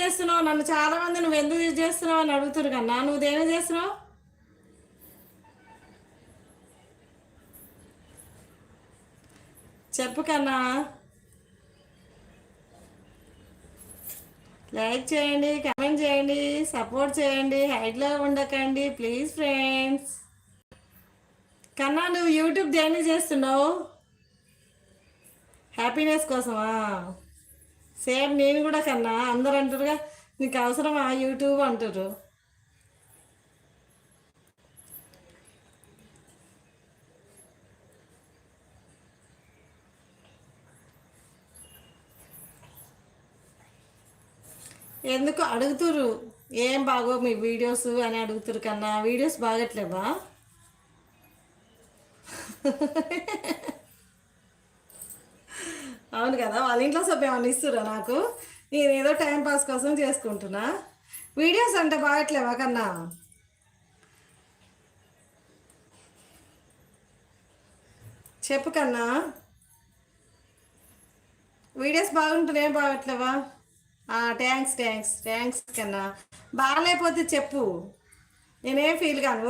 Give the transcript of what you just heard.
చేస్తున్నావు? నన్ను చాలా మంది నువ్వు ఎందుకు ఇది చేస్తున్నావు అని అడుగుతురు కన్నా. నువ్వు దేని చేస్తున్నావు? చెప్పు కన్నా. లైక్ చేయండి, కమెంట్ చేయండి, సపోర్ట్ చేయండి, హైట్లో ఉండకండి ప్లీజ్ ఫ్రెండ్స్. కన్నా నువ్వు యూట్యూబ్ దేని చేస్తున్నావు? హ్యాపీనెస్ కోసమా? సేమ్ నేను కూడా కన్నా. అందరు అంటారుగా నీకు అవసరమా యూట్యూబ్ అంటారు. ఎందుకు అడుగుతురు? ఏం బాగో మీ వీడియోస్ అని అడుగుతురు కన్నా. వీడియోస్ బాగట్లేవా? అవును కదా, వాళ్ళ ఇంట్లో సభ్యం ఏమన్నా ఇస్తురా నాకు? నేనేదో టైం పాస్ కోసం చేసుకుంటున్నా. వీడియోస్ అంటే బాగట్లేవా కన్నా? చెప్పు కన్నా. వీడియోస్ బాగుంటున్నాయి బాగట్లేవా? థ్యాంక్స్ థ్యాంక్స్ థ్యాంక్స్ కన్నా. బాగాలేకపోతే చెప్పు, నేనేం ఫీల్ కాను.